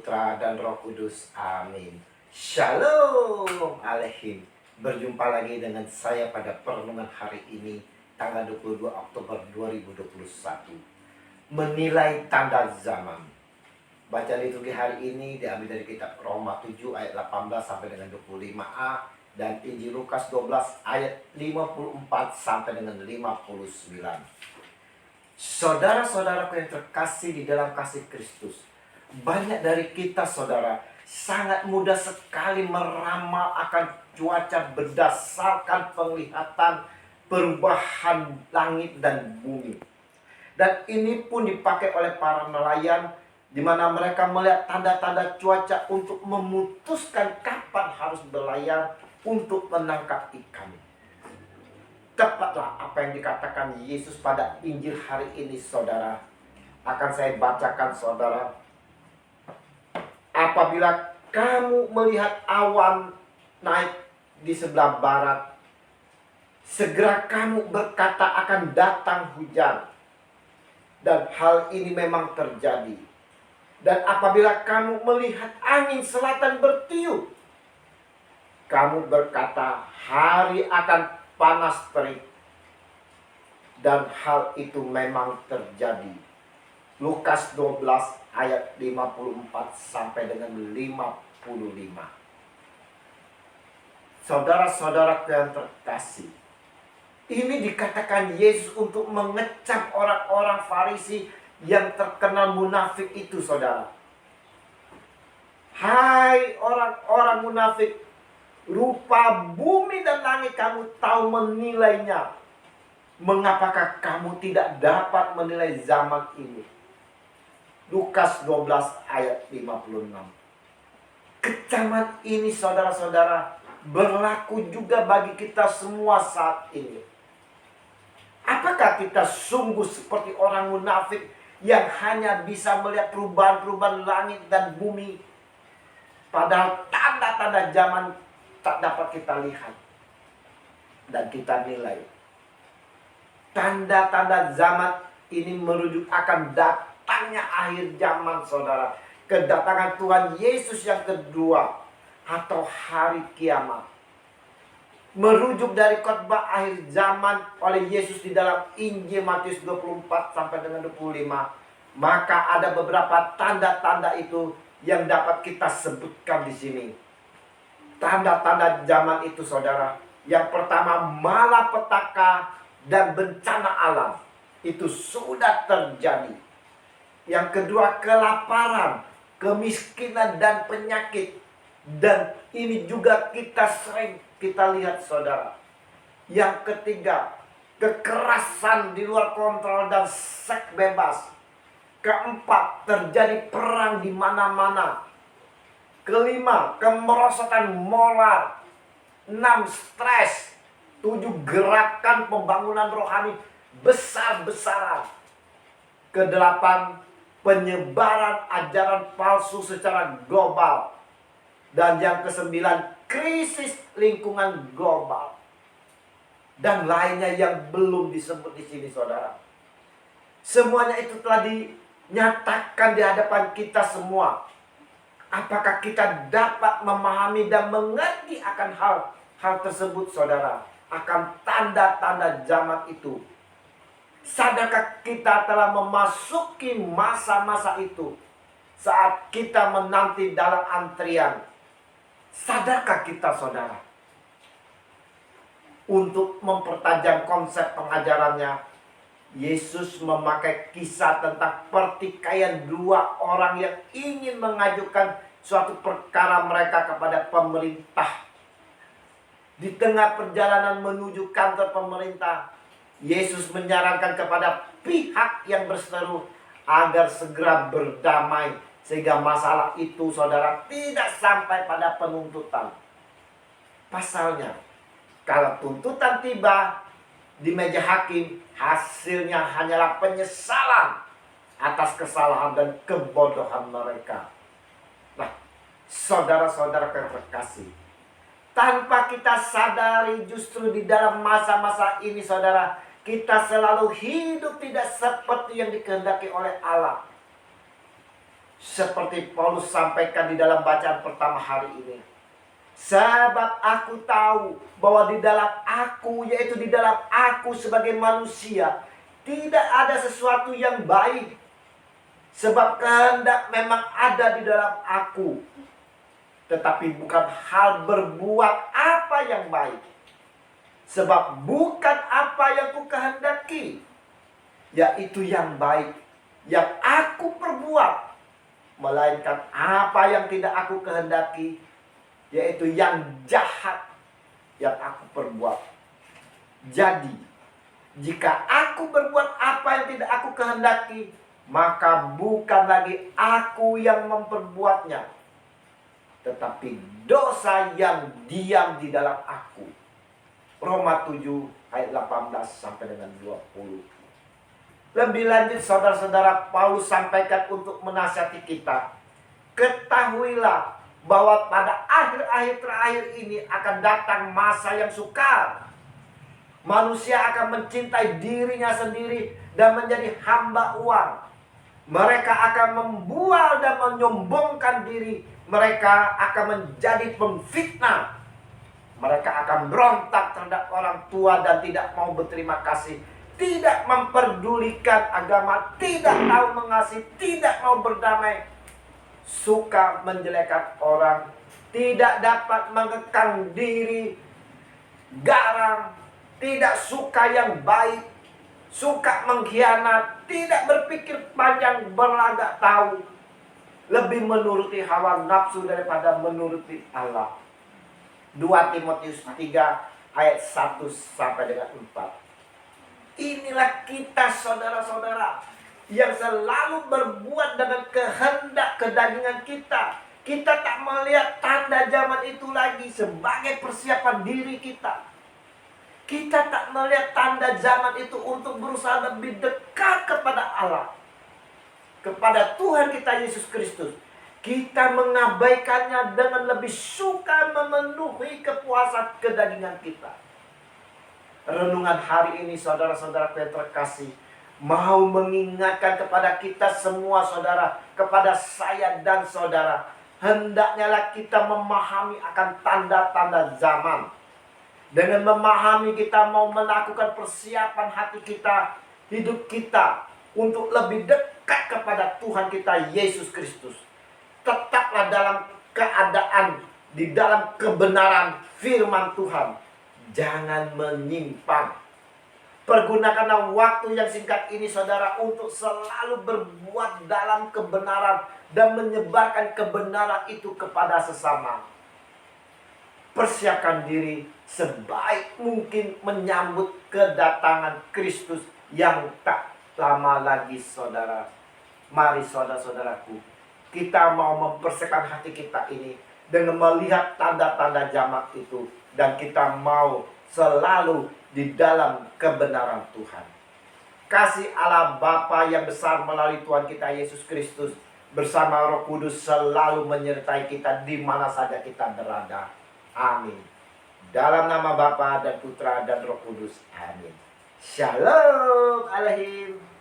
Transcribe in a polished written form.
Putra, dan Roh Kudus. Amin. Shalom Aleihim. Berjumpa lagi dengan saya pada perenungan hari ini, tanggal 22 Oktober 2021. Menilai tanda zaman. Baca liturgi hari ini diambil dari kitab Roma 7 ayat 18 sampai dengan 25a dan Injil Lukas 12 ayat 54 sampai dengan 59. Saudara-saudaraku yang terkasih di dalam kasih Kristus, banyak dari kita, saudara, sangat mudah sekali meramal akan cuaca berdasarkan penglihatan perubahan langit dan bumi. Dan ini pun dipakai oleh para nelayan, di mana mereka melihat tanda-tanda cuaca untuk memutuskan kapan harus berlayar untuk menangkap ikan. Tepatlah apa yang dikatakan Yesus pada Injil hari ini, saudara. Akan saya bacakan, saudara. Apabila kamu melihat awan naik di sebelah barat, segera kamu berkata akan datang hujan. Dan hal ini memang terjadi. Dan apabila kamu melihat angin selatan bertiup, kamu berkata hari akan panas terik. Dan hal itu memang terjadi. Lukas 12 ayat 54 sampai dengan 55. Saudara-saudara yang terkasih, ini dikatakan Yesus untuk mengecam orang-orang Farisi yang terkenal munafik itu, saudara. Hai orang-orang munafik, rupa bumi dan langit kamu tahu menilainya. Mengapakah kamu tidak dapat menilai zaman ini? Lukas 12 ayat 56. Kecaman ini, saudara-saudara, berlaku juga bagi kita semua saat ini. Apakah kita sungguh seperti orang munafik yang hanya bisa melihat perubahan-perubahan langit dan bumi, padahal tanda-tanda zaman tak dapat kita lihat dan kita nilai? Tanda-tanda zaman ini merujuk akan datangnya akhir zaman, saudara. Kedatangan Tuhan Yesus yang kedua atau hari kiamat. Merujuk dari khotbah akhir zaman oleh Yesus di dalam Injil Matius 24 sampai dengan 25. Maka ada beberapa tanda-tanda itu yang dapat kita sebutkan di sini. Tanda-tanda zaman itu, saudara. Yang pertama, malapetaka dan bencana alam itu sudah terjadi. Yang kedua, kelaparan, kemiskinan dan penyakit. Dan ini juga sering kita lihat, saudara. Yang ketiga, kekerasan di luar kontrol dan seks bebas. Keempat, terjadi perang di mana-mana. Kelima, kemerosotan moral. 6, stres. 7, gerakan pembangunan rohani besar-besaran. Ke-8, penyebaran ajaran palsu secara global. Dan yang ke-9, krisis lingkungan global. Dan lainnya yang belum disebut di sini, saudara. Semuanya itu telah dinyatakan di hadapan kita semua. Apakah kita dapat memahami dan mengerti akan hal tersebut, saudara? Akan tanda-tanda zaman itu. Sadarkah kita telah memasuki masa-masa itu saat kita menanti dalam antrian? Sadarkah kita, saudara? Untuk mempertajam konsep pengajarannya, Yesus memakai kisah tentang pertikaian dua orang yang ingin mengajukan suatu perkara mereka kepada pemerintah. Di tengah perjalanan menuju kantor pemerintah, Yesus menyarankan kepada pihak yang berseteru agar segera berdamai, sehingga masalah itu, saudara, tidak sampai pada penuntutan. Pasalnya, kalau tuntutan tiba di meja hakim, hasilnya hanyalah penyesalan atas kesalahan dan kebodohan mereka. Nah, saudara-saudara terkasih, tanpa kita sadari justru di dalam masa-masa ini, saudara, kita selalu hidup tidak seperti yang dikehendaki oleh Allah. Seperti Paulus sampaikan di dalam bacaan pertama hari ini. Sebab aku tahu bahwa di dalam aku, yaitu di dalam aku sebagai manusia, tidak ada sesuatu yang baik. Sebab kehendak memang ada di dalam aku, tetapi bukan hal berbuat apa yang baik. Sebab bukan apa yang ku kehendaki, yaitu yang baik, yang aku perbuat, melainkan apa yang tidak aku kehendaki, yaitu yang jahat yang aku perbuat. Jadi, jika aku berbuat apa yang tidak aku kehendaki, maka bukan lagi aku yang memperbuatnya, tetapi dosa yang diam di dalam aku. Roma 7 ayat 18 sampai dengan 20. Lebih lanjut saudara-saudara, Paulus sampaikan untuk menasihati kita. Ketahuilah bahwa pada akhir-akhir terakhir ini akan datang masa yang sukar. Manusia akan mencintai dirinya sendiri dan menjadi hamba uang. Mereka akan membual dan menyombongkan diri. Mereka akan menjadi pemfitnah. Mereka akan berontak terhadap orang tua dan tidak mau berterima kasih. Tidak memperdulikan agama, tidak tahu mengasihi, tidak mau berdamai. Suka menjelekkan orang, tidak dapat mengekang diri, garang, tidak suka yang baik, suka mengkhianat, tidak berpikir panjang, berlagak tahu, lebih menuruti hawa nafsu daripada menuruti Allah. 2 Timotius 3 ayat 1 sampai dengan 4. Inilah kita saudara-saudara yang selalu berbuat dengan kehendak kedagingan kita. Kita tak melihat tanda zaman itu lagi sebagai persiapan diri kita. Kita tak melihat tanda zaman itu untuk berusaha lebih dekat kepada Allah, kepada Tuhan kita Yesus Kristus. Kita mengabaikannya dengan lebih suka memenuhi kepuasan kedagingan kita. Renungan hari ini saudara-saudara yang terkasih, mau mengingatkan kepada kita semua saudara, kepada saya dan saudara, hendaknya lah kita memahami akan tanda-tanda zaman. Dengan memahami kita mau melakukan persiapan hati kita, hidup kita untuk lebih dekat kepada Tuhan kita Yesus Kristus. Tetaplah dalam keadaan, di dalam kebenaran firman Tuhan. Jangan menyimpang. Pergunakanlah waktu yang singkat ini saudara untuk selalu berbuat dalam kebenaran dan menyebarkan kebenaran itu kepada sesama. Persiapkan diri sebaik mungkin menyambut kedatangan Kristus yang tak lama lagi saudara. Mari saudara-saudaraku, kita mau mempersiapkan hati kita ini dengan melihat tanda-tanda zaman itu. Dan kita mau selalu di dalam kebenaran Tuhan. Kasih Allah Bapa yang besar melalui Tuhan kita Yesus Kristus bersama Roh Kudus selalu menyertai kita di mana saja kita berada. Amin. Dalam nama Bapa dan Putra dan Roh Kudus. Amin. Shalom Alaikum.